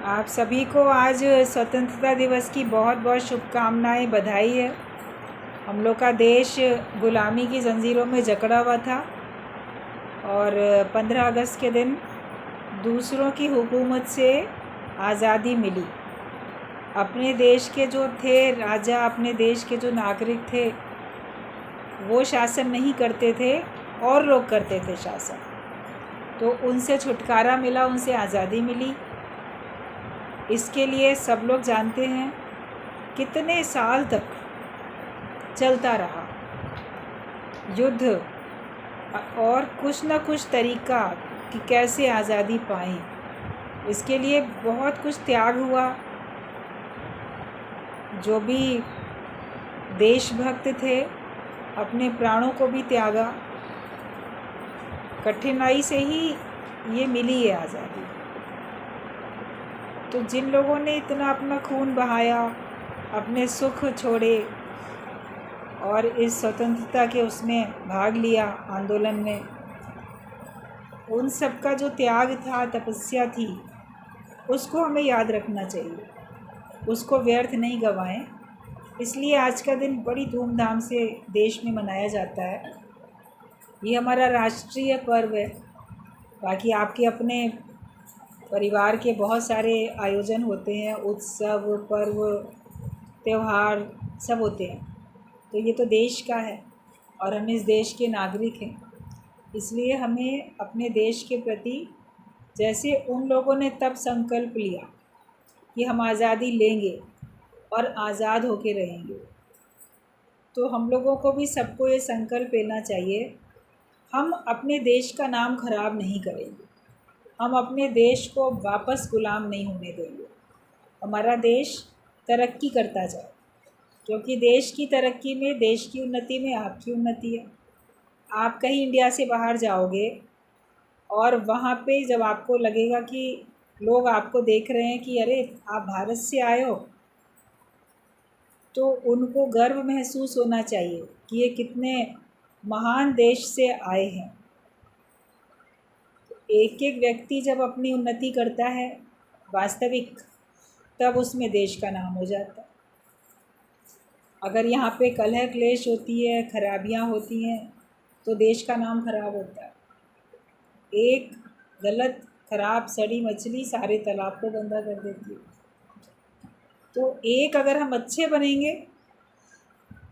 आप सभी को आज स्वतंत्रता दिवस की बहुत बहुत शुभकामनाएं, बधाई है। हम लोग का देश गुलामी की जंजीरों में जकड़ा हुआ था और 15 अगस्त के दिन दूसरों की हुकूमत से आज़ादी मिली। अपने देश के जो थे राजा, अपने देश के जो नागरिक थे, वो शासन नहीं करते थे और लोग करते थे शासन। तो उनसे छुटकारा मिला, उनसे आज़ादी मिली। इसके लिए सब लोग जानते हैं कितने साल तक चलता रहा युद्ध और कुछ न कुछ तरीका कि कैसे आज़ादी पाएं। इसके लिए बहुत कुछ त्याग हुआ। जो भी देशभक्त थे अपने प्राणों को भी त्यागा। कठिनाई से ही ये मिली है आज़ादी। तो जिन लोगों ने इतना अपना खून बहाया, अपने सुख छोड़े और इस स्वतंत्रता के उसमें भाग लिया आंदोलन में, उन सब का जो त्याग था, तपस्या थी, उसको हमें याद रखना चाहिए, उसको व्यर्थ नहीं गंवाएं। इसलिए आज का दिन बड़ी धूमधाम से देश में मनाया जाता है। ये हमारा राष्ट्रीय पर्व है। बाकी आपके अपने परिवार के बहुत सारे आयोजन होते हैं, उत्सव, पर्व, त्यौहार सब होते हैं। तो ये तो देश का है और हम इस देश के नागरिक हैं। इसलिए हमें अपने देश के प्रति, जैसे उन लोगों ने तब संकल्प लिया कि हम आज़ादी लेंगे और आज़ाद होके रहेंगे, तो हम लोगों को भी सबको ये संकल्प लेना चाहिए, हम अपने देश का नाम खराब नहीं करेंगे, हम अपने देश को वापस गुलाम नहीं होने देंगे। हमारा देश तरक्की करता जाए, क्योंकि देश की तरक्की में, देश की उन्नति में आपकी उन्नति है। आप कहीं इंडिया से बाहर जाओगे और वहाँ पे जब आपको लगेगा कि लोग आपको देख रहे हैं कि अरे आप भारत से आए हो, तो उनको गर्व महसूस होना चाहिए कि ये कितने महान देश से आए हैं। एक एक व्यक्ति जब अपनी उन्नति करता है वास्तविक, तब उसमें देश का नाम हो जाता है। अगर यहाँ पे कलह क्लेश होती है, खराबियाँ होती हैं, तो देश का नाम खराब होता है। एक गलत खराब सड़ी मछली सारे तालाब को गंदा कर देती है। तो एक अगर हम अच्छे बनेंगे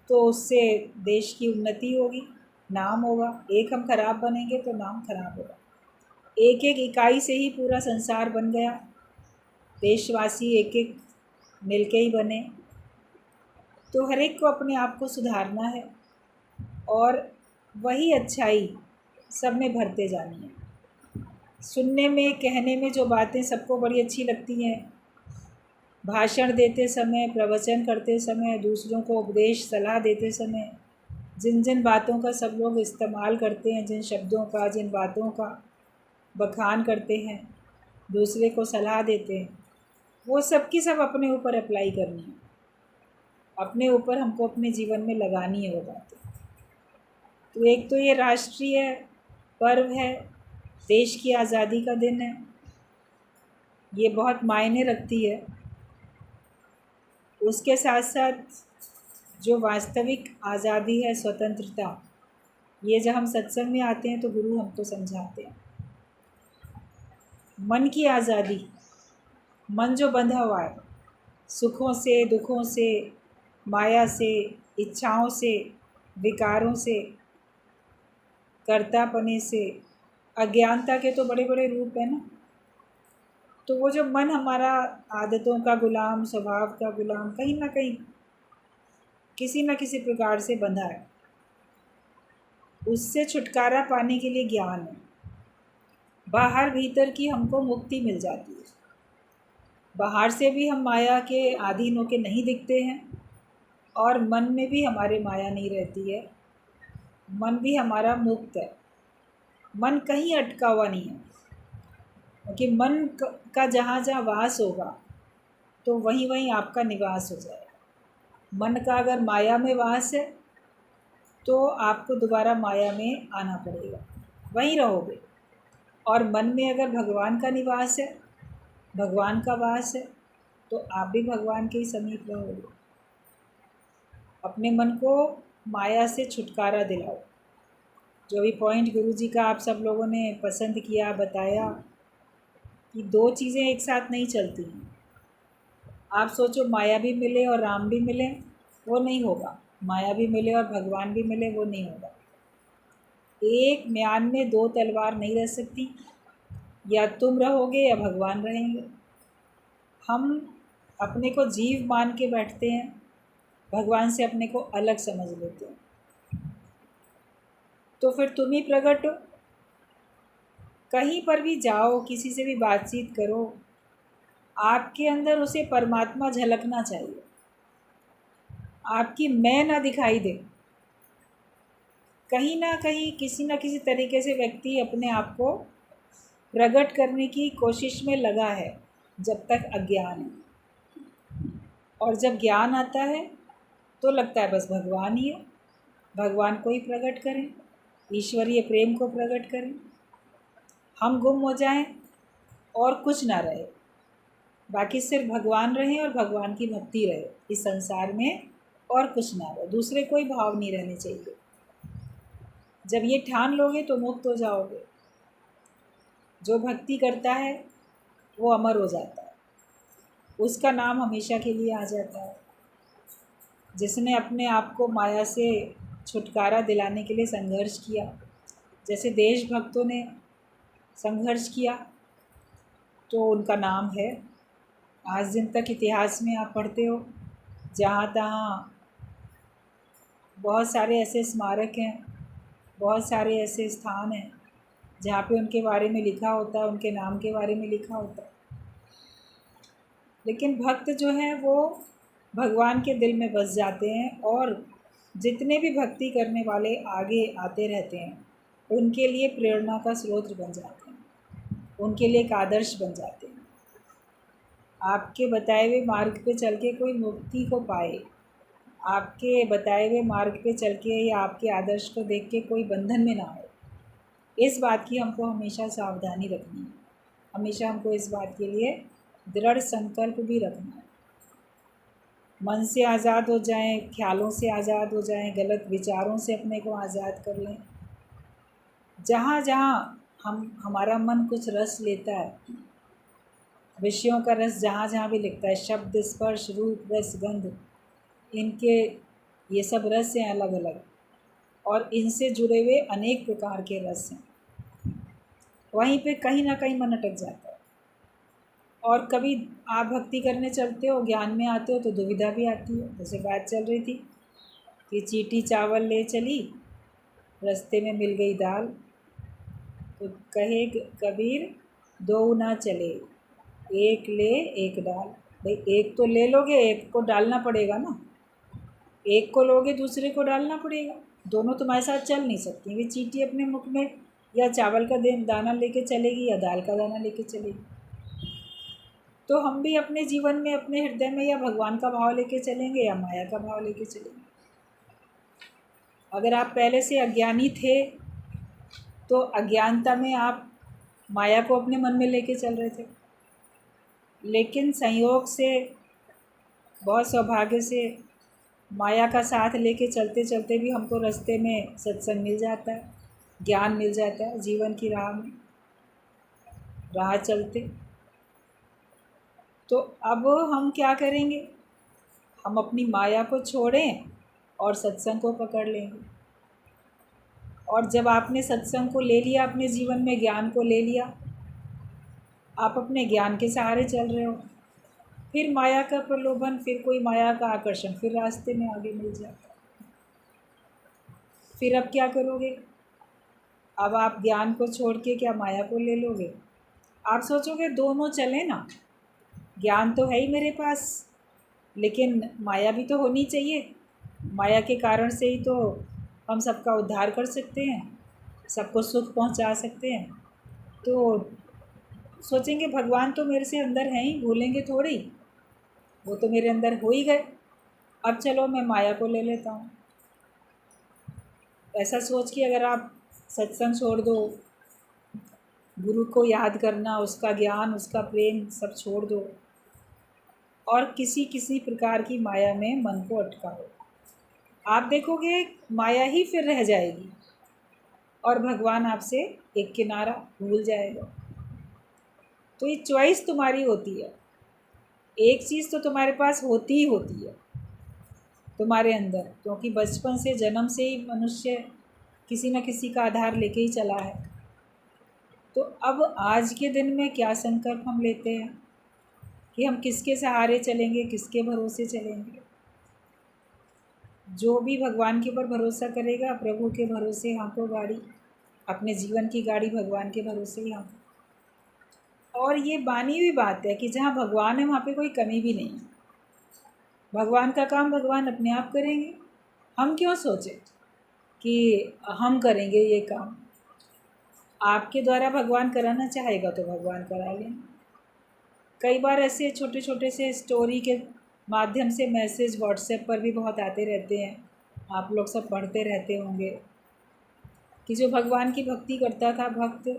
तो उससे देश की उन्नति होगी, नाम होगा। एक हम खराब बनेंगे तो नाम खराब होगा। एक एक इकाई से ही पूरा संसार बन गया। देशवासी एक एक मिलके ही बने। तो हर एक को अपने आप को सुधारना है और वही अच्छाई सब में भरते जानी है। सुनने में, कहने में जो बातें सबको बड़ी अच्छी लगती हैं, भाषण देते समय, प्रवचन करते समय, दूसरों को उपदेश सलाह देते समय, जिन जिन बातों का सब लोग इस्तेमाल करते हैं, जिन शब्दों का, जिन बातों का बखान करते हैं, दूसरे को सलाह देते हैं, वो सब की सब अपने ऊपर अप्लाई करनी है, अपने ऊपर हमको अपने जीवन में लगानी है वो बातें। तो एक तो ये राष्ट्रीय पर्व है, देश की आज़ादी का दिन है, ये बहुत मायने रखती है। उसके साथ साथ जो वास्तविक आज़ादी है, स्वतंत्रता, ये जब हम सत्संग में आते हैं तो गुरु हमको समझाते हैं। मन की आज़ादी, मन जो बंधा हुआ है सुखों से, दुखों से, माया से, इच्छाओं से, विकारों से, कर्तापने से, अज्ञानता के तो बड़े बड़े रूप है ना। तो वो जो मन हमारा आदतों का गुलाम, स्वभाव का गुलाम, कहीं ना कहीं किसी न किसी प्रकार से बंधा है, उससे छुटकारा पाने के लिए ज्ञान है। बाहर भीतर की हमको मुक्ति मिल जाती है। बाहर से भी हम माया के अधीन होके नहीं दिखते हैं और मन में भी हमारे माया नहीं रहती है। मन भी हमारा मुक्त है। मन कहीं अटका हुआ नहीं है, क्योंकि मन का जहाँ जहाँ वास होगा तो वहीं वहीं आपका निवास हो जाएगा। मन का अगर माया में वास है तो आपको दोबारा माया में आना पड़ेगा, वहीं रहोगे। और मन में अगर भगवान का निवास है भगवान का वास है, तो आप भी भगवान के ही समीप रहोगे। अपने मन को माया से छुटकारा दिलाओ। जो भी पॉइंट गुरुजी का आप सब लोगों ने पसंद किया, बताया कि दो चीज़ें एक साथ नहीं चलती हैं। आप सोचो माया भी मिले और राम भी मिले, वो नहीं होगा। माया भी मिले और भगवान भी मिले, वो नहीं होगा। एक म्यान में दो तलवार नहीं रह सकती। या तुम रहोगे या भगवान रहेंगे। हम अपने को जीव मान के बैठते हैं, भगवान से अपने को अलग समझ लेते हैं। तो फिर तुम ही प्रकट हो। कहीं पर भी जाओ, किसी से भी बातचीत करो, आपके अंदर उसे परमात्मा झलकना चाहिए। आपकी मैं ना दिखाई दे। कहीं ना कहीं किसी न किसी तरीके से व्यक्ति अपने आप को प्रकट करने की कोशिश में लगा है, जब तक अज्ञान है। और जब ज्ञान आता है तो लगता है बस भगवान ही है, भगवान को ही प्रकट करें, ईश्वरीय प्रेम को प्रकट करें। हम गुम हो जाएं और कुछ ना रहे, बाकी सिर्फ भगवान रहें और भगवान की भक्ति रहे इस संसार में, और कुछ ना रहे, दूसरे कोई भाव नहीं रहने चाहिए। जब ये ठान लोगे तो मुक्त हो जाओगे। जो भक्ति करता है वो अमर हो जाता है, उसका नाम हमेशा के लिए आ जाता है। जिसने अपने आप को माया से छुटकारा दिलाने के लिए संघर्ष किया, जैसे देशभक्तों ने संघर्ष किया, तो उनका नाम है। आज दिन तक इतिहास में आप पढ़ते हो, जहाँ तहाँ बहुत सारे ऐसे स्मारक हैं, बहुत सारे ऐसे स्थान हैं जहाँ पे उनके बारे में लिखा होता है, उनके नाम के बारे में लिखा होता है। लेकिन भक्त जो हैं वो भगवान के दिल में बस जाते हैं, और जितने भी भक्ति करने वाले आगे आते रहते हैं, उनके लिए प्रेरणा का स्रोत बन जाते हैं, उनके लिए एक आदर्श बन जाते हैं। आपके बताए हुए मार्ग पे चल के कोई मुक्ति को पाए, आपके बताए हुए मार्ग पे चल के या आपके आदर्श को देख के कोई बंधन में ना हो, इस बात की हमको हमेशा सावधानी रखनी है। हमेशा हमको इस बात के लिए दृढ़ संकल्प भी रखना है। मन से आज़ाद हो जाएं, ख्यालों से आज़ाद हो जाएं, गलत विचारों से अपने को आज़ाद कर लें। जहाँ जहाँ हमारा मन कुछ रस लेता है, विषयों का रस जहाँ जहाँ भी लिखता है, शब्द स्पर्श रूप रस गंध, इनके ये सब रस हैं अलग अलग, और इनसे जुड़े हुए अनेक प्रकार के रस हैं। वहीं पे कहीं ना कहीं मन अटक जाता है। और कभी आप भक्ति करने चलते हो, ज्ञान में आते हो तो दुविधा भी आती है। जैसे बात चल रही थी कि चीटी चावल ले चली, रास्ते में मिल गई दाल, तो कहे कबीर दो ना चले, एक ले एक डाल। भाई एक तो ले लोगे, एक को डालना पड़ेगा ना। एक को लोगे, दूसरे को डालना पड़ेगा। दोनों तुम्हारे साथ चल नहीं सकती। वे चींटी अपने मुख में या चावल का दाना लेके चलेगी या दाल का दाना लेके चलेगी। तो हम भी अपने जीवन में अपने हृदय में या भगवान का भाव लेके चलेंगे या माया का भाव लेके चलेंगे। अगर आप पहले से अज्ञानी थे तो अज्ञानता में आप माया को अपने मन में लेके चल रहे थे, लेकिन संयोग से, बहुत सौभाग्य से, माया का साथ लेके चलते चलते भी हमको रास्ते में सत्संग मिल जाता है, ज्ञान मिल जाता है। जीवन की राह में राह चलते तो अब हम क्या करेंगे? हम अपनी माया को छोड़ें और सत्संग को पकड़ लेंगे। और जब आपने सत्संग को ले लिया, अपने जीवन में ज्ञान को ले लिया, आप अपने ज्ञान के सहारे चल रहे हो, फिर माया का प्रलोभन, फिर कोई माया का आकर्षण फिर रास्ते में आगे मिल जाता है। फिर अब क्या करोगे? अब आप ज्ञान को छोड़ के क्या माया को ले लोगे? आप सोचोगे दोनों चलें ना, ज्ञान तो है ही मेरे पास, लेकिन माया भी तो होनी चाहिए। माया के कारण से ही तो हम सबका उद्धार कर सकते हैं, सबको सुख पहुंचा सकते हैं। तो सोचेंगे भगवान तो मेरे से अंदर हैं ही, भूलेंगे थोड़ी, वो तो मेरे अंदर हो ही गए, अब चलो मैं माया को ले लेता हूँ। ऐसा सोच के अगर आप सत्संग छोड़ दो, गुरु को याद करना, उसका ज्ञान, उसका प्रेम सब छोड़ दो और किसी किसी प्रकार की माया में मन को अटकाओ। आप देखोगे माया ही फिर रह जाएगी और भगवान आपसे एक किनारा भूल जाएगा। तो ये चॉइस तुम्हारी होती है। एक चीज़ तो तुम्हारे पास होती ही होती है तुम्हारे अंदर, क्योंकि बचपन से, जन्म से ही मनुष्य किसी न किसी का आधार लेके ही चला है। तो अब आज के दिन में क्या संकल्प हम लेते हैं कि हम किसके सहारे चलेंगे, किसके भरोसे चलेंगे। जो भी भगवान के ऊपर भरोसा करेगा, प्रभु के भरोसे हाँको गाड़ी, अपने जीवन की गाड़ी भगवान के भरोसे ही हाँको। और ये मानी हुई बात है कि जहाँ भगवान है वहाँ पे कोई कमी भी नहीं है। भगवान का काम भगवान अपने आप करेंगे। हम क्यों सोचें कि हम करेंगे ये काम। आपके द्वारा भगवान कराना चाहेगा तो भगवान करा लेंगे। कई बार ऐसे छोटे छोटे से स्टोरी के माध्यम से मैसेज व्हाट्सएप पर भी बहुत आते रहते हैं, आप लोग सब पढ़ते रहते होंगे कि जो भगवान की भक्ति करता था भक्त,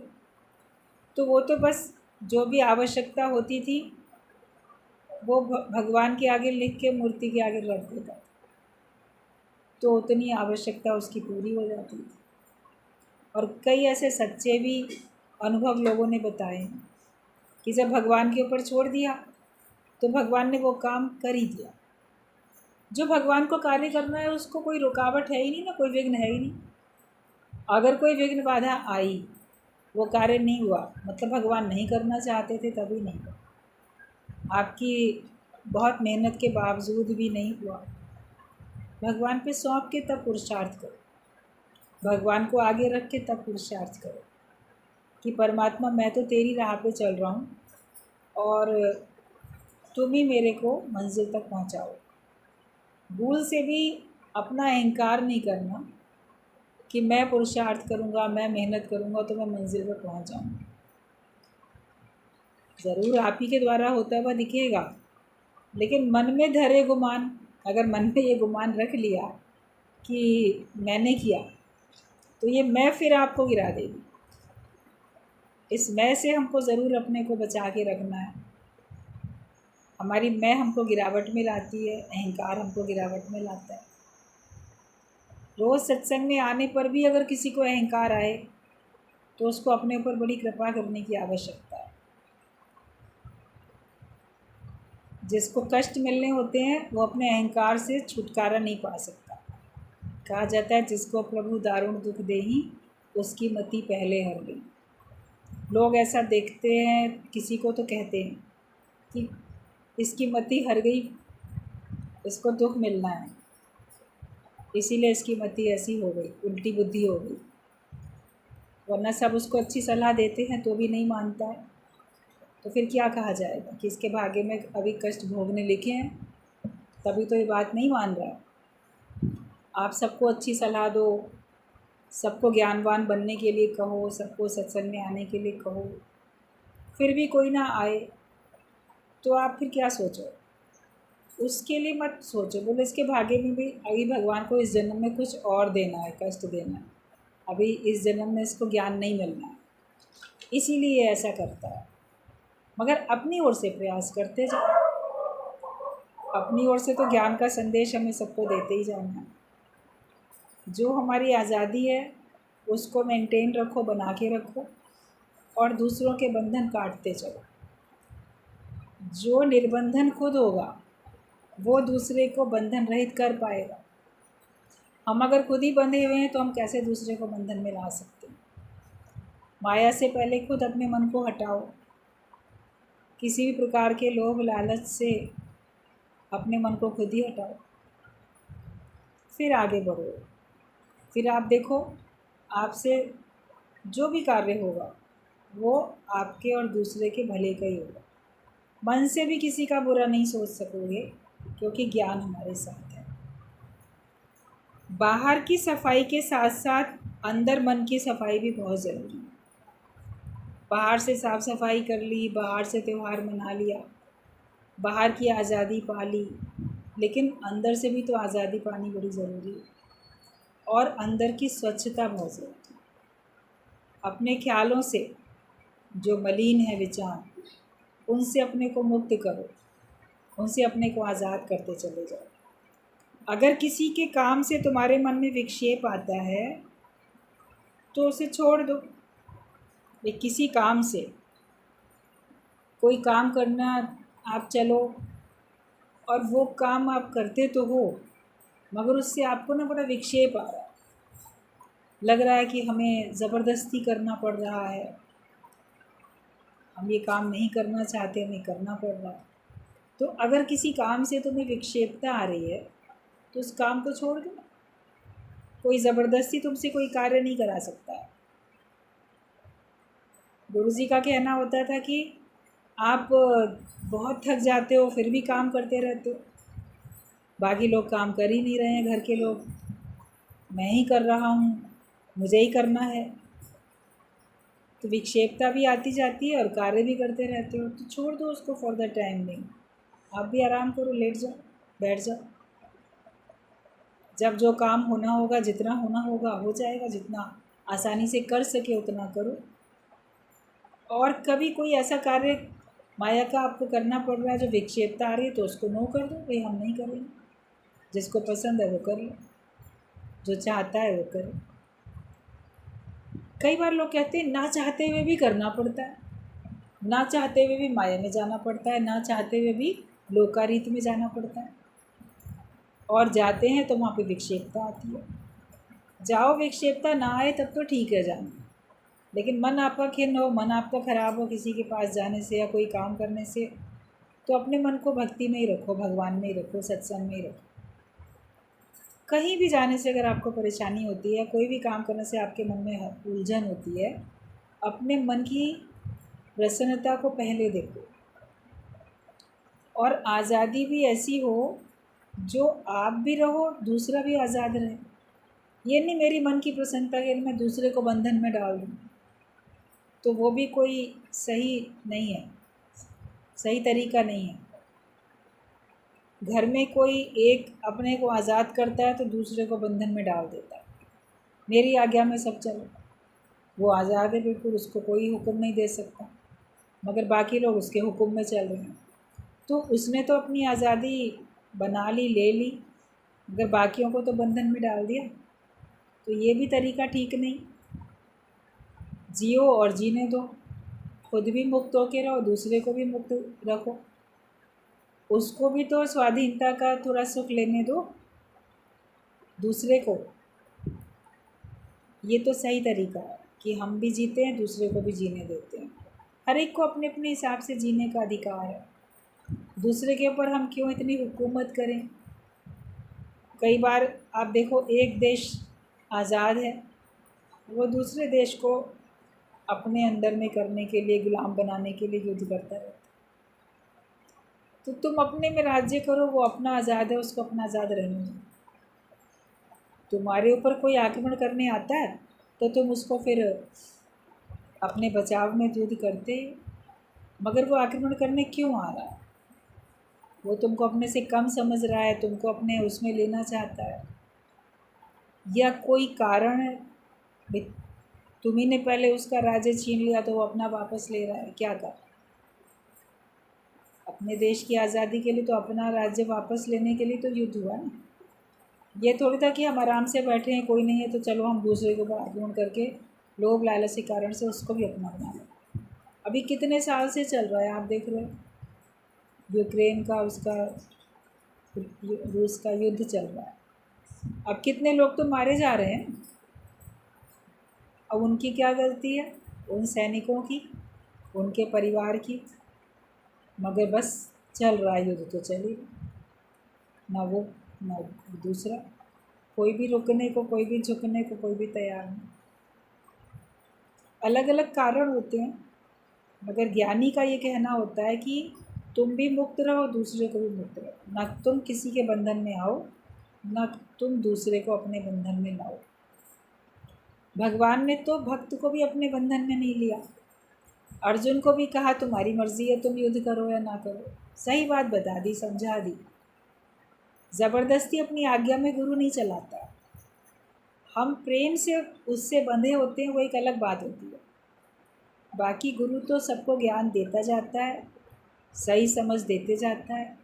तो वो तो बस जो भी आवश्यकता होती थी वो भगवान के आगे लिख के मूर्ति के आगे रख देता, तो उतनी आवश्यकता उसकी पूरी हो जाती थी। और कई ऐसे सच्चे भी अनुभव लोगों ने बताए हैं कि जब भगवान के ऊपर छोड़ दिया तो भगवान ने वो काम कर ही दिया। जो भगवान को कार्य करना है उसको कोई रुकावट है ही नहीं ना, कोई विघ्न है ही नहीं। अगर कोई विघ्न बाधा आई, वो कार्य नहीं हुआ, मतलब भगवान नहीं करना चाहते थे तभी नहीं हुआ। आपकी बहुत मेहनत के बावजूद भी नहीं हुआ, भगवान पे सौंप के तब पुरुषार्थ करो, भगवान को आगे रख के तब पुरुषार्थ करो कि परमात्मा मैं तो तेरी राह पे चल रहा हूँ और तुम ही मेरे को मंजिल तक पहुँचाओ। भूल से भी अपना अहंकार नहीं करना कि मैं पुरुषार्थ करूँगा, मैं मेहनत करूँगा तो मैं मंजिल पर पहुँच जाऊँगा। ज़रूर आप ही के द्वारा होता हुआ दिखेगा, लेकिन मन में धरे गुमान, अगर मन में ये गुमान रख लिया कि मैंने किया, तो ये मैं फिर आपको गिरा देगी। इस मैं से हमको ज़रूर अपने को बचा के रखना है। हमारी मैं हमको गिरावट में लाती है, अहंकार हमको गिरावट में लाता है। रोज़ सत्संग में आने पर भी अगर किसी को अहंकार आए तो उसको अपने ऊपर बड़ी कृपा करने की आवश्यकता है। जिसको कष्ट मिलने होते हैं वो अपने अहंकार से छुटकारा नहीं पा सकता। कहा जाता है जिसको प्रभु दारुण दुख देही, उसकी मति पहले हर गई। लोग ऐसा देखते हैं किसी को तो कहते हैं कि इसकी मति हर गई, इसको दुख मिलना है, इसीलिए इसकी मति ऐसी हो गई, उल्टी बुद्धि हो गई। वरना सब उसको अच्छी सलाह देते हैं तो भी नहीं मानता है, तो फिर क्या कहा जाएगा कि इसके भाग्य में अभी कष्ट भोगने लिखे हैं, तभी तो ये बात नहीं मान रहा है। आप सबको अच्छी सलाह दो, सबको ज्ञानवान बनने के लिए कहो, सबको सत्संग में आने के लिए कहो, फिर भी कोई ना आए तो आप फिर क्या सोचो, उसके लिए मत सोचो। बोले इसके भाग्य में भी अभी भगवान को इस जन्म में कुछ और देना है, कष्ट देना है, अभी इस जन्म में इसको ज्ञान नहीं मिलना है, इसीलिए ऐसा करता है। मगर अपनी ओर से प्रयास करते जाओ, अपनी ओर से तो ज्ञान का संदेश हमें सबको देते ही जाना है। जो हमारी आज़ादी है उसको मेंटेन रखो, बना के रखो और दूसरों के बंधन काटते चलो। जो निर्बंधन खुद होगा वो दूसरे को बंधन रहित कर पाएगा। हम अगर खुद ही बंधे हुए हैं तो हम कैसे दूसरे को बंधन में ला सकते हैं। माया से पहले खुद अपने मन को हटाओ, किसी भी प्रकार के लोभ लालच से अपने मन को खुद ही हटाओ, फिर आगे बढ़ो। फिर आप देखो आपसे जो भी कार्य होगा वो आपके और दूसरे के भले का ही होगा। मन से भी किसी का बुरा नहीं सोच सकोगे क्योंकि ज्ञान हमारे साथ है। बाहर की सफाई के साथ साथ अंदर मन की सफाई भी बहुत ज़रूरी है। बाहर से साफ़ सफाई कर ली, बाहर से त्यौहार मना लिया, बाहर की आज़ादी पा ली, लेकिन अंदर से भी तो आज़ादी पानी बड़ी ज़रूरी है और अंदर की स्वच्छता बहुत ज़रूरी है। अपने ख्यालों से जो मलिन है विचार उनसे अपने को मुक्त करो, उनसे अपने को आज़ाद करते चले जाओ। अगर किसी के काम से तुम्हारे मन में विक्षेप आता है तो उसे छोड़ दो। किसी काम से कोई काम करना आप चलो और वो काम आप करते तो हो मगर उससे आपको ना बड़ा विक्षेप आ रहा है, लग रहा है कि हमें ज़बरदस्ती करना पड़ रहा है, हम ये काम नहीं करना चाहते, हमें करना पड़ रहा है। तो अगर किसी काम से तुम्हें विक्षेपता आ रही है तो उस काम को छोड़ दो। कोई ज़बरदस्ती तुमसे कोई कार्य नहीं करा सकता है। गुरुजी का कहना होता था कि आप बहुत थक जाते हो फिर भी काम करते रहते हो, बाकी लोग काम कर ही नहीं रहे हैं, घर के लोग, मैं ही कर रहा हूँ, मुझे ही करना है। तो विक्षेपता भी आती जाती है और कार्य भी करते रहते हो, तो छोड़ दो उसको फॉर द टाइम बिंग। आप भी आराम करो, लेट जाओ, बैठ जाओ। जब जो काम होना होगा, जितना होना होगा हो जाएगा, जितना आसानी से कर सके उतना करो। और कभी कोई ऐसा कार्य माया का आपको करना पड़ रहा है जो विक्षेपता आ रही है तो उसको नो कर दो, भाई हम नहीं करेंगे। जिसको पसंद है वो कर लो, जो चाहता है वो करे। कई बार लोग कहते हैं ना चाहते हुए भी करना पड़ता है, ना चाहते हुए भी माया में जाना पड़ता है, ना चाहते हुए भी लोकारीत में जाना पड़ता है। और जाते हैं तो वहाँ पे विक्षेपता आती है। जाओ, विक्षेपता ना आए तब तो ठीक है जाना, लेकिन मन आपका खिन्न हो, मन आपका ख़राब हो किसी के पास जाने से या कोई काम करने से, तो अपने मन को भक्ति में ही रखो, भगवान में ही रखो, सत्संग में ही रखो। कहीं भी जाने से अगर आपको परेशानी होती है, कोई भी काम करने से आपके मन में उलझन होती है, अपने मन की प्रसन्नता को पहले देखो। और आज़ादी भी ऐसी हो जो आप भी रहो, दूसरा भी आज़ाद रहे। ये नहीं मेरी मन की प्रसन्नता के लिए मैं दूसरे को बंधन में डाल दूँ, तो वो भी कोई सही नहीं है, सही तरीका नहीं है। घर में कोई एक अपने को आज़ाद करता है तो दूसरे को बंधन में डाल देता है, मेरी आज्ञा में सब चलो। वो आज़ाद है बिल्कुल, उसको कोई हुक्म नहीं दे सकता, मगर बाकी लोग उसके हुक्म में चल रहे हैं। तो उसने तो अपनी आज़ादी बना ली, ले ली, मगर बाकियों को तो बंधन में डाल दिया। तो ये भी तरीका ठीक नहीं। जियो और जीने दो, खुद भी मुक्त होके रहो, दूसरे को भी मुक्त रखो, उसको भी तो स्वाधीनता का थोड़ा सुख लेने दो, दूसरे को। ये तो सही तरीका है कि हम भी जीते हैं, दूसरे को भी जीने देते हैं। हर एक को अपने अपने हिसाब से जीने का अधिकार है, दूसरे के ऊपर हम क्यों इतनी हुकूमत करें। कई बार आप देखो, एक देश आज़ाद है, वो दूसरे देश को अपने अंदर में करने के लिए, गुलाम बनाने के लिए युद्ध करता रहता है। तो तुम अपने में राज्य करो, वो अपना आज़ाद है, उसको अपना आज़ाद रहने दो। तुम्हारे ऊपर कोई आक्रमण करने आता है तो तुम उसको फिर अपने बचाव में युद्ध करते, मगर वो आक्रमण करने क्यों आ रहा है? वो तुमको अपने से कम समझ रहा है, तुमको अपने उसमें लेना चाहता है, या कोई कारण है। तुम्ही ने पहले उसका राज्य छीन लिया तो वो अपना वापस ले रहा है, क्या कर? अपने देश की आज़ादी के लिए तो, अपना राज्य वापस लेने के लिए तो युद्ध हुआ ना। ये थोड़ी था कि हम आराम से बैठे हैं, कोई नहीं है तो चलो हम दूसरे के ऊपर आक्रमण करके लोभ लालच के कारण से उसको भी अपना बना लें। अभी कितने साल से चल रहा है, आप देख रहे हो, यूक्रेन का, उसका, रूस का युद्ध चल रहा है। अब कितने लोग तो मारे जा रहे हैं। अब उनकी क्या गलती है, उन सैनिकों की, उनके परिवार की, मगर बस चल रहा है युद्ध तो चलेगा, ना वो ना दूसरा, कोई भी रुकने को, कोई भी झुकने को, कोई भी तैयार नहीं। अलग अलग कारण होते हैं, मगर ज्ञानी का ये कहना होता है कि तुम भी मुक्त रहो, दूसरे को भी मुक्त रहो। ना तुम किसी के बंधन में आओ, ना तुम दूसरे को अपने बंधन में लाओ। भगवान ने तो भक्त को भी अपने बंधन में नहीं लिया। अर्जुन को भी कहा तुम्हारी मर्ज़ी है, तुम युद्ध करो या ना करो। सही बात बता दी, समझा दी। ज़बरदस्ती अपनी आज्ञा में गुरु नहीं चलाता। हम प्रेम से उससे बंधे होते हैं, वो एक अलग बात होती है। बाकी गुरु तो सबको ज्ञान देता जाता है, सही समझ देते जाता है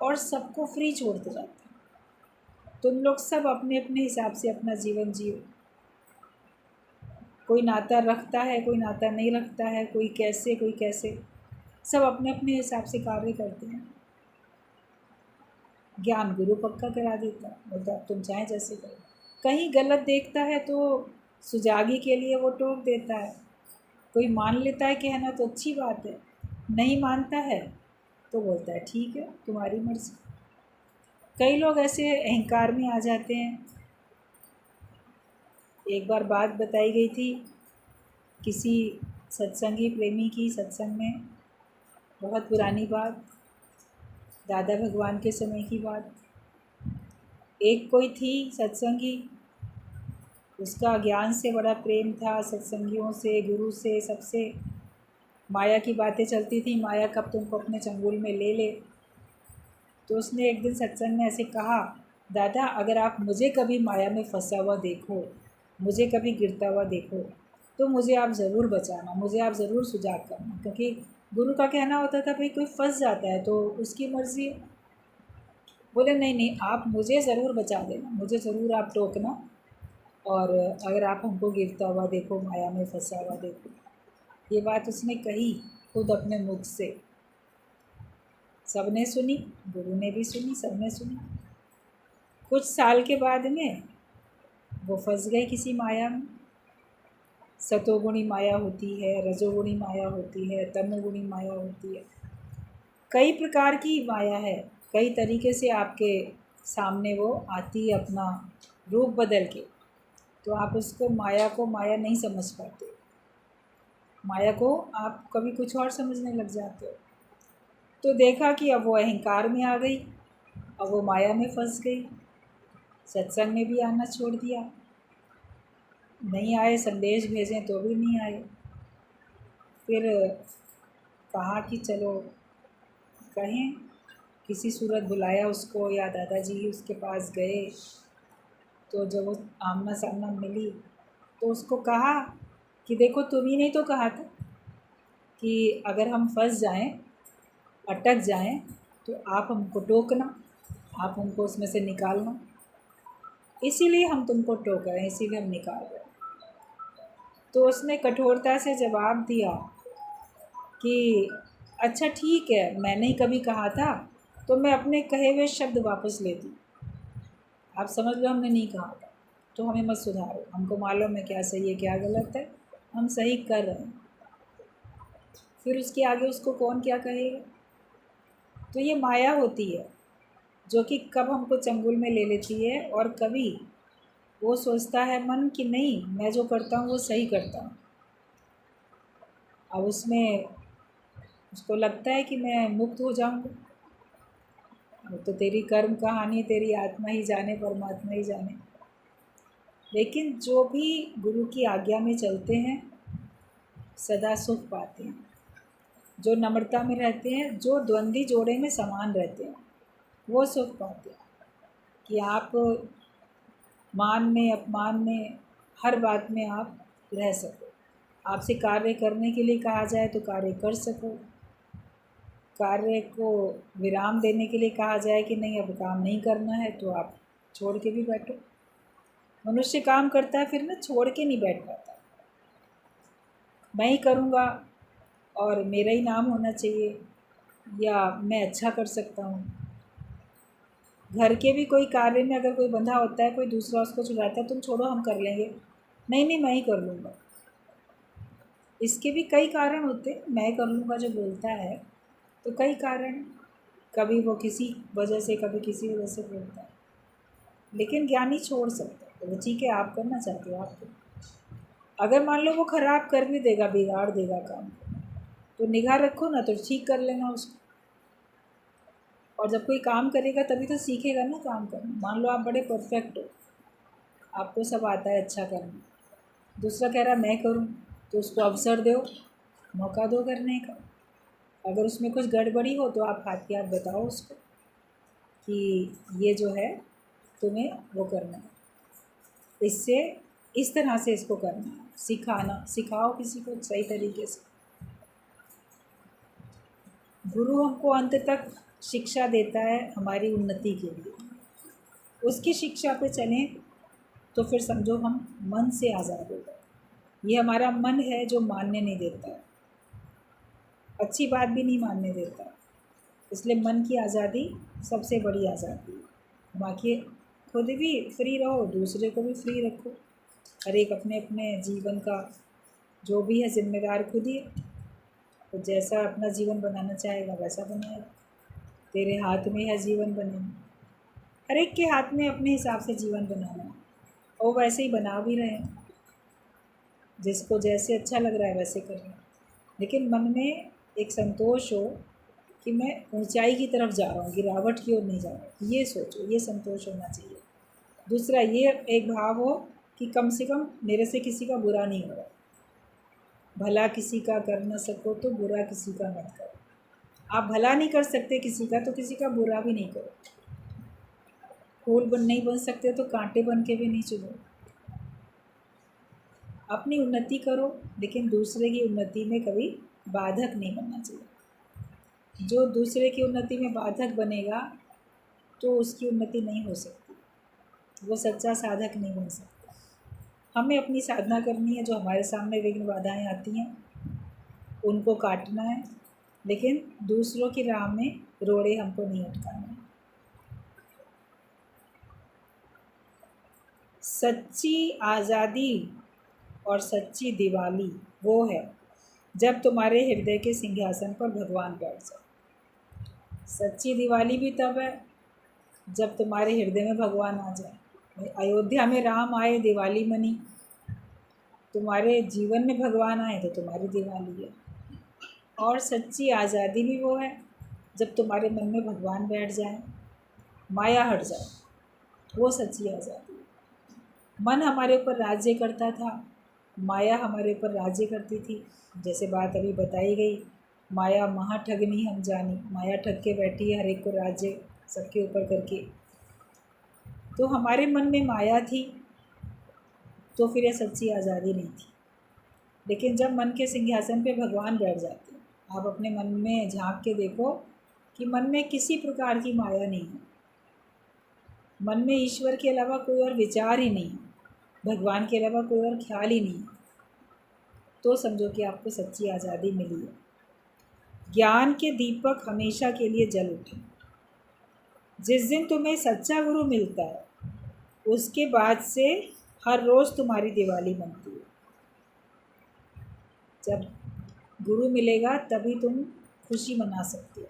और सबको फ्री छोड़ते जाता है। तुम लोग सब अपने अपने हिसाब से अपना जीवन जियो। कोई नाता रखता है, कोई नाता नहीं रखता है, कोई कैसे कोई कैसे, सब अपने अपने हिसाब से कार्य करते हैं। ज्ञान गुरु पक्का करा देता है, बोलता अब तुम चाहे जैसे करो। कहीं गलत देखता है तो सुजागी के लिए वो टोक देता है। कोई मान लेता है कहना तो अच्छी बात है, नहीं मानता है तो बोलता है ठीक है तुम्हारी मर्ज़ी। कई लोग ऐसे अहंकार में आ जाते हैं। एक बार बात बताई गई थी किसी सत्संगी प्रेमी की, सत्संग में, बहुत पुरानी बात, दादा भगवान के समय की बात। एक कोई थी सत्संगी, उसका ज्ञान से बड़ा प्रेम था, सत्संगियों से, गुरु से, सबसे। माया की बातें चलती थी, माया कब तुमको अपने चंगुल में ले ले। तो उसने एक दिन सत्संग में ऐसे कहा, दादा अगर आप मुझे कभी माया में फंसा हुआ देखो, मुझे कभी गिरता हुआ देखो, तो मुझे आप ज़रूर बचाना, मुझे आप ज़रूर सुजाग करना। क्योंकि गुरु का कहना होता था भाई कोई फंस जाता है तो उसकी मर्ज़ी है। बोले नहीं नहीं, आप मुझे ज़रूर बचा देना, मुझे ज़रूर आप टोकना, और अगर आप हमको गिरता हुआ देखो, माया में फंसा हुआ देखो। ये बात उसने कही खुद अपने मुख से। सबने सुनी, गुरु ने भी सुनी, सबने सुनी। कुछ साल के बाद में वो फंस गए किसी माया में। सतोगुणी माया होती है, रजोगुणी माया होती है, तमोगुणी माया होती है। कई प्रकार की माया है, कई तरीके से आपके सामने वो आती है अपना रूप बदल के। तो आप उसको माया को माया नहीं समझ पाते, माया को आप कभी कुछ और समझने लग जाते हो। तो देखा कि अब वो अहंकार में आ गई, अब वो माया में फंस गई। सत्संग में भी आना छोड़ दिया, नहीं आए, संदेश भेजें तो भी नहीं आए। फिर कहा कि चलो कहें, किसी सूरत बुलाया उसको, या दादाजी उसके पास गए। तो जब वो आमना सामना मिली तो उसको कहा कि देखो तुम ही नहीं तो कहा था कि अगर हम फंस जाएं, अटक जाएं, तो आप हमको टोकना, आप हमको उसमें से निकालना। इसीलिए हम तुमको टोक रहे हैं, इसीलिए हम निकाल रहे हैं। तो उसने कठोरता से जवाब दिया कि अच्छा ठीक है, मैंने ही कभी कहा था तो मैं अपने कहे हुए शब्द वापस लेती। आप समझ लो हमने नहीं कहा था, तो हमें मत सुधारो, हमको मालूम है क्या सही है क्या गलत है, हम सही कर रहे हैं। फिर उसके आगे उसको कौन क्या कहेगा। तो ये माया होती है जो कि कब हमको चंगुल में ले लेती है, और कभी वो सोचता है मन कि नहीं मैं जो करता हूँ वो सही करता हूँ। अब उसमें उसको लगता है कि मैं मुक्त हो जाऊँगा। अब तो तेरी कर्म कहानी तेरी आत्मा ही जाने, परमात्मा ही जाने। लेकिन जो भी गुरु की आज्ञा में चलते हैं सदा सुख पाते हैं। जो नम्रता में रहते हैं, जो द्वंद्वी जोड़े में समान रहते हैं, वो सुख पाते हैं। कि आप मान में, अपमान में, हर बात में आप रह सको। आपसे कार्य करने के लिए कहा जाए तो कार्य कर सको। कार्य को विराम देने के लिए कहा जाए कि नहीं अब काम नहीं करना है, तो आप छोड़ के भी बैठो। मनुष्य काम करता है फिर ना छोड़ के नहीं बैठ पाता। मैं ही करूँगा और मेरा ही नाम होना चाहिए, या मैं अच्छा कर सकता हूँ। घर के भी कोई कार्य में अगर कोई बंधा होता है, कोई दूसरा उसको छुड़ाता है, तुम छोड़ो हम कर लेंगे, नहीं नहीं मैं ही कर लूँगा। इसके भी कई कारण होते हैं, मैं कर लूँगा जो बोलता है तो कई कारण, कभी वो किसी वजह से, कभी किसी वजह से बोलता है। लेकिन ज्ञानी छोड़ सकता है, तो वो ठीक है आप करना चाहते हो आप करो। अगर मान लो वो ख़राब कर भी देगा, बिगाड़ देगा काम, तो निगाह रखो ना, तो ठीक कर लेना उसको। और जब कोई काम करेगा तभी तो सीखेगा ना काम करना। मान लो आप बड़े परफेक्ट हो, आपको सब आता है अच्छा करना, दूसरा कह रहा मैं करूं, तो उसको अवसर दो, मौका दो करने का। अगर उसमें कुछ गड़बड़ी हो तो आप हाथ के हाथ बताओ उसको कि ये जो है तुम्हें वो करना है, इससे इस तरह से इसको करना है। सिखाना, सिखाओ किसी को सही तरीके से। गुरु हमको अंत तक शिक्षा देता है हमारी उन्नति के लिए, उसकी शिक्षा पे चलें तो फिर समझो हम मन से आज़ाद हो गए। ये हमारा मन है जो मानने नहीं देता, अच्छी बात भी नहीं मानने देता, इसलिए मन की आज़ादी सबसे बड़ी आज़ादी है। बाकी खुद भी फ्री रहो, दूसरे को भी फ्री रखो। हर एक अपने अपने जीवन का जो भी है जिम्मेदार खुद ही है। तो जैसा अपना जीवन बनाना चाहेगा वैसा बनाएगा, तेरे हाथ में है जीवन बनाना। हर एक के हाथ में अपने हिसाब से जीवन बनाना है, और वैसे ही बना भी रहे हैं, जिसको जैसे अच्छा लग रहा है वैसे कर रहे हैं। लेकिन मन में एक संतोष हो कि मैं ऊंचाई की तरफ जा रहा हूँ, गिरावट की ओर नहीं जा रहा हूँ, ये सोचो, ये संतोष होना चाहिए। दूसरा ये एक भाव हो कि कम से कम मेरे से किसी का बुरा नहीं हो रहा। भला किसी का कर न सको तो बुरा किसी का मत करो। आप भला नहीं कर सकते किसी का तो किसी का बुरा भी नहीं करो। फूल नहीं बन सकते तो कांटे बन के भी नहीं चुनो। अपनी उन्नति करो, लेकिन दूसरे की उन्नति में कभी बाधक नहीं बनना चाहिए। जो दूसरे की उन्नति में बाधक बनेगा तो उसकी उन्नति नहीं हो सकती, वो सच्चा साधक नहीं बन सकता। हमें अपनी साधना करनी है, जो हमारे सामने विघ्न बाधाएं आती हैं उनको काटना है, लेकिन दूसरों की राह में रोड़े हमको नहीं अटकाना है। सच्ची आज़ादी और सच्ची दिवाली वो है जब तुम्हारे हृदय के सिंहासन पर भगवान बैठ जाए। सच्ची दिवाली भी तब है जब तुम्हारे हृदय में भगवान आ जाए। अयोध्या में राम आए, दिवाली मनी। तुम्हारे जीवन में भगवान आए तो तुम्हारी दिवाली है। और सच्ची आज़ादी भी वो है जब तुम्हारे मन में भगवान बैठ जाए, माया हट जाए, वो सच्ची आज़ादी है। मन हमारे ऊपर राज्य करता था, माया हमारे ऊपर राज्य करती थी। जैसे बात अभी बताई गई, माया महाठगनी हम जानी, माया ठग के बैठी है हर एक को राज्य सबके ऊपर करके। तो हमारे मन में माया थी तो फिर ये सच्ची आज़ादी नहीं थी। लेकिन जब मन के सिंहासन पे भगवान बैठ जाते हैं, आप अपने मन में झांक के देखो कि मन में किसी प्रकार की माया नहीं है, मन में ईश्वर के अलावा कोई और विचार ही नहीं है, भगवान के अलावा कोई और ख्याल ही नहीं है, तो समझो कि आपको सच्ची आज़ादी मिली है। ज्ञान के दीपक हमेशा के लिए जल उठे। जिस दिन तुम्हें सच्चा गुरु मिलता है उसके बाद से हर रोज़ तुम्हारी दिवाली बनती है। जब गुरु मिलेगा तभी तुम खुशी मना सकते हो।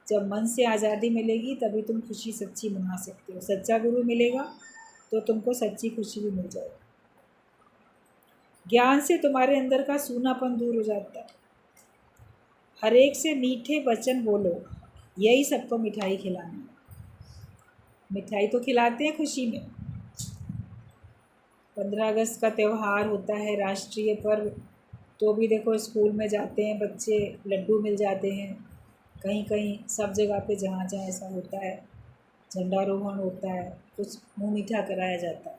जब मन से आज़ादी मिलेगी तभी तुम खुशी सच्ची मना सकते हो। सच्चा गुरु मिलेगा तो तुमको सच्ची खुशी भी मिल जाएगी। ज्ञान से तुम्हारे अंदर का सूनापन दूर हो जाता है। हर एक से मीठे वचन बोलो, यही सबको मिठाई खिलानी है। मिठाई तो खिलाते हैं खुशी में। 15 अगस्त का त्यौहार होता है, राष्ट्रीय पर्व, तो भी देखो स्कूल में जाते हैं बच्चे, लड्डू मिल जाते हैं। कहीं कहीं सब जगह पे जहाँ जहाँ ऐसा होता है, झंडारोहण होता है, कुछ मुँह मीठा कराया जाता है।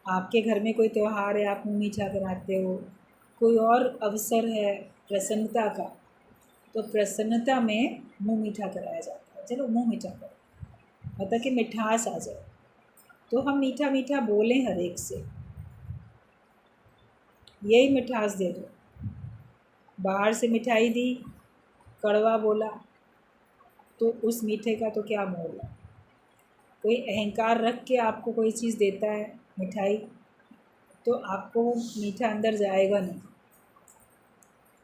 आपके घर में कोई त्यौहार है, आप मुँह मीठा कराते हो। कोई और अवसर है प्रसन्नता का, तो प्रसन्नता में मुँह मीठा कराया जाता है। चलो मुँह मीठा करो, मतलब कि मिठास आ जाए, तो हम मीठा मीठा बोलें हर एक से, यही मिठास दे दो। बाहर से मिठाई दी, कड़वा बोला, तो उस मीठे का तो क्या मोल है। कोई अहंकार रख के आपको कोई चीज़ देता है मिठाई, तो आपको वो मीठा अंदर जाएगा नहीं।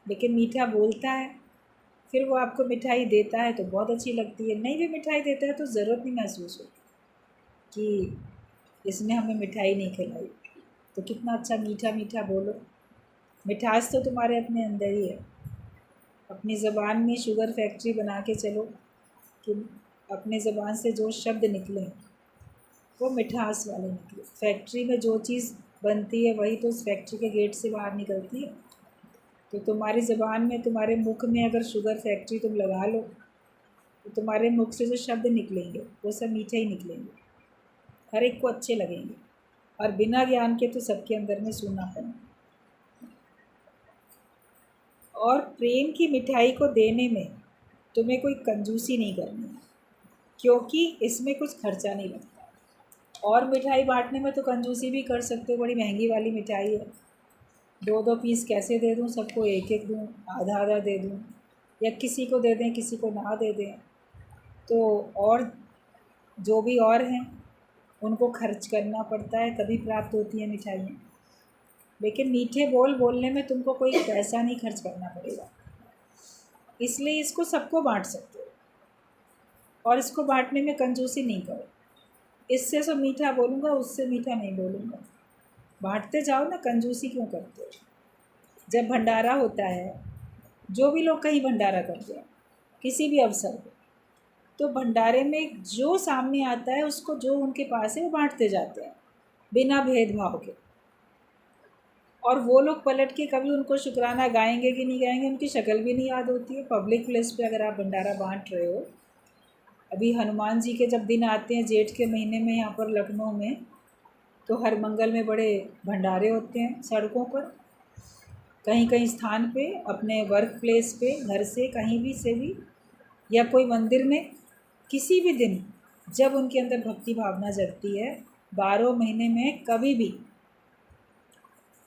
लेकिन मीठा बोलता है, फिर वो आपको मिठाई देता है तो बहुत अच्छी लगती है। नहीं भी मिठाई देता है तो ज़रूरत नहीं महसूस होती कि इसने हमें मिठाई नहीं खिलाई। तो कितना अच्छा मीठा मीठा बोलो। मिठास तो तुम्हारे अपने अंदर ही है। अपनी ज़बान में शुगर फैक्ट्री बना के चलो कि अपने ज़बान से जो शब्द निकलें वो मिठास वाले निकले। फैक्ट्री में जो चीज़ बनती है वही तो उस फैक्ट्री के गेट से बाहर निकलती है। तो तुम्हारी ज़बान में, तुम्हारे मुख में अगर शुगर फैक्ट्री तुम लगा लो तो तुम्हारे मुख से जो शब्द निकलेंगे वो सब मीठे ही निकलेंगे, हर एक को अच्छे लगेंगे। और बिना ज्ञान के तो सबके अंदर में सूनापन। और प्रेम की मिठाई को देने में तुम्हें कोई कंजूसी नहीं करनी, क्योंकि इसमें कुछ खर्चा नहीं लगता। और मिठाई बांटने में तो कंजूसी भी कर सकते हो, बड़ी महंगी वाली मिठाई है, 2-2 पीस कैसे दे दूँ सबको, एक एक दूँ, आधा आधा दे दूँ, या किसी को दे दें किसी को ना दे दें। तो और जो भी और हैं उनको खर्च करना पड़ता है, तभी प्राप्त होती है मिठाइयाँ। लेकिन मीठे बोल बोलने में तुमको कोई पैसा नहीं खर्च करना पड़ेगा, इसलिए इसको सबको बांट सकते हो। और इसको बांटने में कंजूसी नहीं करो, इससे तो मीठा बोलूँगा उससे मीठा नहीं बोलूँगा, बांटते जाओ ना, कंजूसी क्यों करते हो। जब भंडारा होता है, जो भी लोग कहीं भंडारा करते हैं किसी भी अवसर पर, तो भंडारे में जो सामने आता है उसको जो उनके पास है वो बांटते जाते हैं बिना भेदभाव के। और वो लोग पलट के कभी उनको शुक्राना गाएंगे कि नहीं गाएंगे, उनकी शक्ल भी नहीं याद होती है। पब्लिक प्लेस पे अगर आप भंडारा बांट रहे हो, अभी हनुमान जी के जब दिन आते हैं जेठ के महीने में यहाँ पर लखनऊ में, तो हर मंगल में बड़े भंडारे होते हैं सड़कों पर, कहीं कहीं स्थान पे, अपने वर्क प्लेस पे, घर से कहीं भी से भी, या कोई मंदिर में, किसी भी दिन जब उनके अंदर भक्ति भावना जगती है, 12 महीने में कभी भी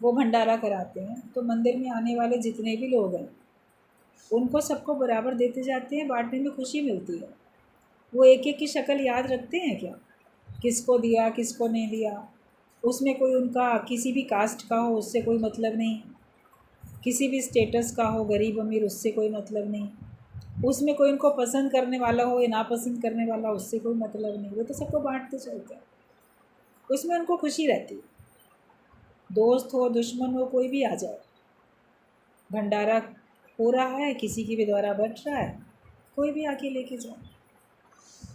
वो भंडारा कराते हैं। तो मंदिर में आने वाले जितने भी लोग हैं उनको सबको बराबर देते जाते हैं, बांटने में खुशी मिलती है। वो एक एक की शक्ल याद रखते हैं क्या, किसको दिया किसको नहीं दिया, उसमें कोई उनका किसी भी कास्ट का हो उससे कोई मतलब नहीं, किसी भी स्टेटस का हो, गरीब अमीर, उससे कोई मतलब नहीं, उसमें कोई उनको पसंद करने वाला हो या नापसंद करने वाला, उससे कोई मतलब नहीं, वो तो सबको बांटते चलते हैं, उसमें उनको खुशी रहती है। दोस्त हो दुश्मन हो कोई भी आ जाए, भंडारा हो रहा है, किसी की भी द्वारा बट रहा है, कोई भी आके लेके जाए,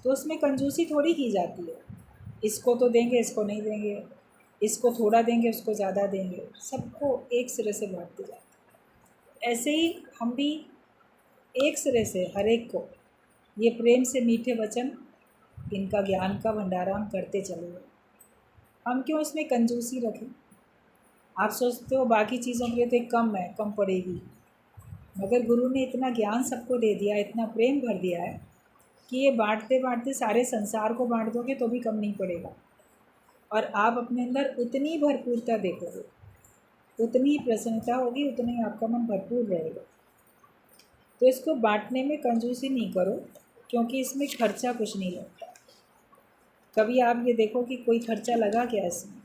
तो उसमें कंजूसी थोड़ी की जाती है, इसको तो देंगे इसको नहीं देंगे, इसको थोड़ा देंगे उसको ज़्यादा देंगे, सबको एक सिरे से बांटते जाते हैं। ऐसे ही हम भी एक सिरे से हर एक को ये प्रेम से मीठे वचन, इनका ज्ञान का भंडारा हम करते चले गए। हम क्यों इसमें कंजूसी रखें। आप सोचते हो बाकी चीज़ों के लिए तो कम है, कम पड़ेगी, मगर गुरु ने इतना ज्ञान सबको दे दिया, इतना प्रेम भर दिया है कि ये बांटते बांटते सारे संसार को बांट दोगे तो भी कम नहीं पड़ेगा। और आप अपने अंदर उतनी भरपूरता देखोगे, उतनी प्रसन्नता होगी, उतना ही आपका मन भरपूर रहेगा। तो इसको बांटने में कंजूसी नहीं करो, क्योंकि इसमें खर्चा कुछ नहीं लगता। कभी आप ये देखो कि कोई खर्चा लगा क्या इसमें।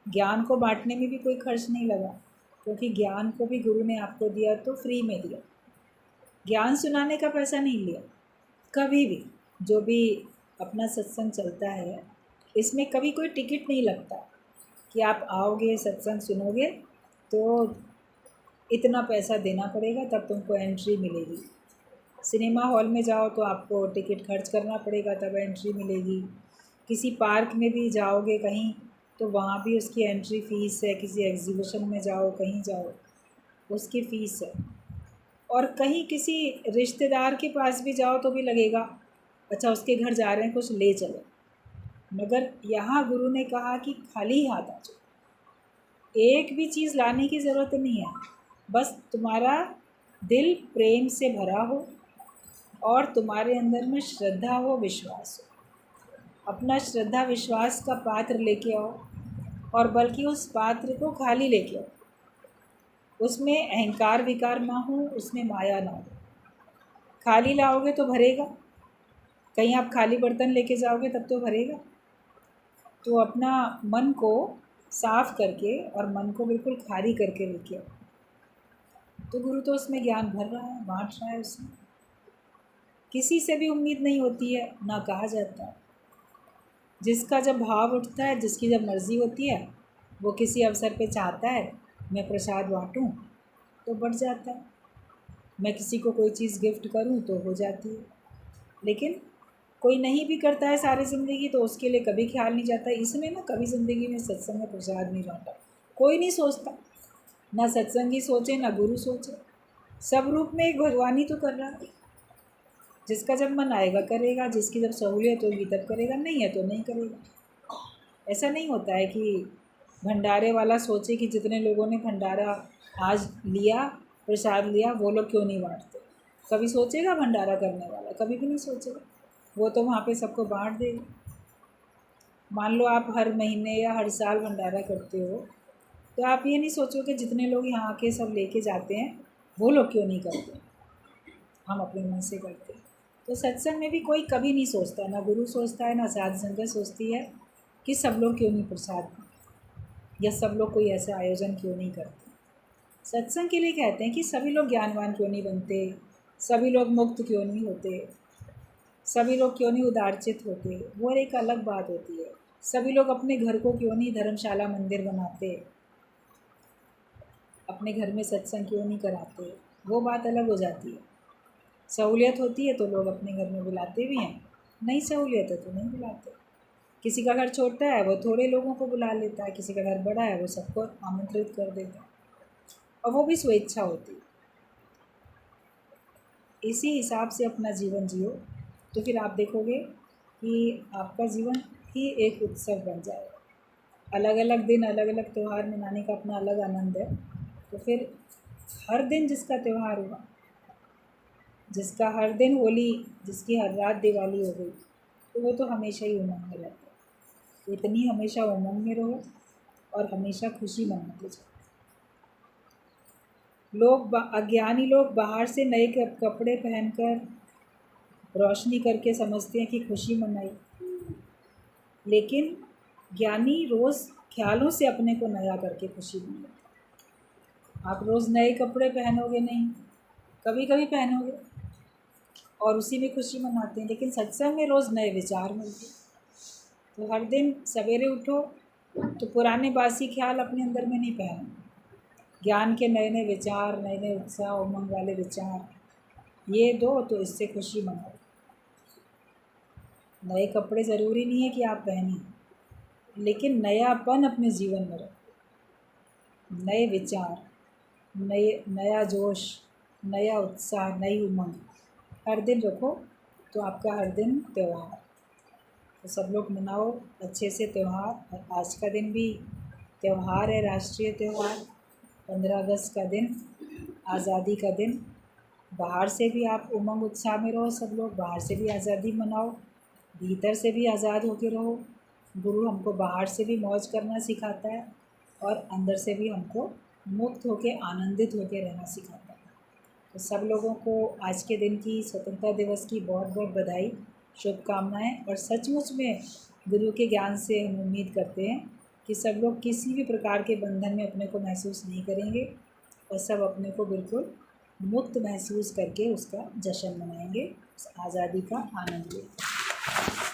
ज्ञान को बांटने में भी कोई खर्च नहीं लगा, क्योंकि ज्ञान को भी गुरु ने आपको दिया तो फ्री में दिया, ज्ञान सुनाने का पैसा नहीं लिया कभी भी। जो भी अपना सत्संग चलता है इसमें कभी कोई टिकट नहीं लगता कि आप आओगे सत्संग सुनोगे तो इतना पैसा देना पड़ेगा तब तुमको एंट्री मिलेगी। सिनेमा हॉल में जाओ तो आपको टिकट खर्च करना पड़ेगा तब एंट्री मिलेगी। किसी पार्क में भी जाओगे कहीं तो वहाँ भी उसकी एंट्री फ़ीस है। किसी एग्जीबिशन में जाओ, कहीं जाओ, उसकी फ़ीस है। और कहीं किसी रिश्तेदार के पास भी जाओ तो भी लगेगा, अच्छा उसके घर जा रहे हैं कुछ ले चलो। मगर यहाँ गुरु ने कहा कि खाली हाथ आ जाओ, एक भी चीज़ लाने की ज़रूरत नहीं है, बस तुम्हारा दिल प्रेम से भरा हो और तुम्हारे अंदर में श्रद्धा हो, विश्वास हो। अपना श्रद्धा विश्वास का पात्र लेके आओ, और बल्कि उस पात्र को खाली लेके आओ, उसमें अहंकार विकार ना हो, उसमें माया ना हो। खाली लाओगे तो भरेगा, कहीं आप खाली बर्तन लेके जाओगे तब तो भरेगा। तो अपना मन को साफ करके और मन को बिल्कुल खाली करके लेके आओ, तो गुरु तो उसमें ज्ञान भर रहा है, बांट रहा है। उसमें किसी से भी उम्मीद नहीं होती है, ना कहा जाता है। जिसका जब भाव उठता है, जिसकी जब मर्ज़ी होती है, वो किसी अवसर पे चाहता है मैं प्रसाद बाँटूँ तो बढ़ जाता है, मैं किसी को कोई चीज़ गिफ्ट करूँ तो हो जाती है। लेकिन कोई नहीं भी करता है सारी ज़िंदगी तो उसके लिए कभी ख्याल नहीं जाता। इसमें ना कभी ज़िंदगी में सत्संग में प्रसाद नहीं बाँटा, कोई नहीं सोचता, ना सत्संगी सोचे ना गुरु सोचे, सब रूप में एक भगवान ही तो कर रहा है। जिसका जब मन आएगा करेगा, जिसकी जब सहूलियत होगी तब करेगा, नहीं है तो नहीं करेगा। ऐसा नहीं होता है कि भंडारे वाला सोचे कि जितने लोगों ने भंडारा आज लिया, प्रसाद लिया, वो लोग क्यों नहीं बांटते। कभी सोचेगा भंडारा करने वाला? कभी भी नहीं सोचेगा। वो तो वहाँ पे सबको बांट देगा। मान लो आप हर महीने या हर साल भंडारा करते हो, तो आप ये नहीं सोचो कि जितने लोग यहाँ के सब लेके जाते हैं वो लोग क्यों नहीं करते, हम अपने मन से करते हैं। तो सत्संग में भी कोई कभी नहीं सोचता, ना गुरु सोचता है, ना साध संगत सोचती है कि सब लोग क्यों नहीं प्रसाद, या सब लोग कोई ऐसा आयोजन क्यों नहीं करते। सत्संग के लिए कहते हैं कि सभी लोग ज्ञानवान क्यों नहीं बनते, सभी लोग मुक्त क्यों नहीं होते, सभी लोग क्यों नहीं उदारचित होते, वो एक अलग बात होती है। सभी लोग अपने घर को क्यों नहीं धर्मशाला मंदिर बनाते, अपने घर में सत्संग क्यों नहीं कराते, वो बात अलग हो जाती है। सहूलियत होती है तो लोग अपने घर में बुलाते भी हैं, नहीं सहूलियत है तो नहीं बुलाते। किसी का घर छोटा है वो थोड़े लोगों को बुला लेता है, किसी का घर बड़ा है वो सबको आमंत्रित कर देता है, और वो भी स्वेच्छा होती है। इसी हिसाब से अपना जीवन जियो, तो फिर आप देखोगे कि आपका जीवन ही एक उत्सव बन जाएगा। अलग अलग दिन, अलग अलग त्यौहार मनाने का अपना अलग आनंद है। तो फिर हर दिन जिसका त्यौहार हुआ, जिसका हर दिन होली, जिसकी हर रात दिवाली हो गई, तो वो तो हमेशा ही उमंग में रहता है। तो इतनी हमेशा उमंग में रहो और हमेशा खुशी मनाते जाओ। अज्ञानी लोग बाहर से नए कपड़े पहनकर रोशनी करके समझते हैं कि खुशी मनाई, लेकिन ज्ञानी रोज़ ख्यालों से अपने को नया करके खुशी मनाते। आप रोज़ नए कपड़े पहनोगे नहीं, कभी कभी पहनोगे और उसी में खुशी मनाते हैं, लेकिन सत्संग में रोज़ नए विचार मिलते हैं। तो हर दिन सवेरे उठो तो पुराने बासी ख्याल अपने अंदर में नहीं पहनो, ज्ञान के नए नए विचार, नए नए उत्साह, उमंग वाले विचार ये दो, तो इससे खुशी मनाओ। नए कपड़े ज़रूरी नहीं है कि आप पहने, लेकिन नयापन अपने जीवन में रखो, नए विचार, नया जोश, नया उत्साह, नई उमंग हर दिन रखो, तो आपका हर दिन त्यौहार। तो सब लोग मनाओ अच्छे से त्यौहार। और आज का दिन भी त्यौहार है, राष्ट्रीय त्यौहार 15 अगस्त का दिन, आज़ादी का दिन। बाहर से भी आप उमंग उत्साह में रहो, सब लोग बाहर से भी आज़ादी मनाओ, भीतर से भी आज़ाद होकर रहो। गुरु हमको बाहर से भी मौज करना सिखाता है और अंदर से भी हमको मुक्त होकर, आनंदित होकर रहना सिखाता है। तो सब लोगों को आज के दिन की, स्वतंत्रता दिवस की बहुत बहुत बधाई, शुभकामनाएं। और सचमुच में गुरु के ज्ञान से हम उम्मीद करते हैं कि सब लोग किसी भी प्रकार के बंधन में अपने को महसूस नहीं करेंगे और सब अपने को बिल्कुल मुक्त महसूस करके उसका जश्न मनाएंगे, उस आज़ादी का आनंद लेंगे।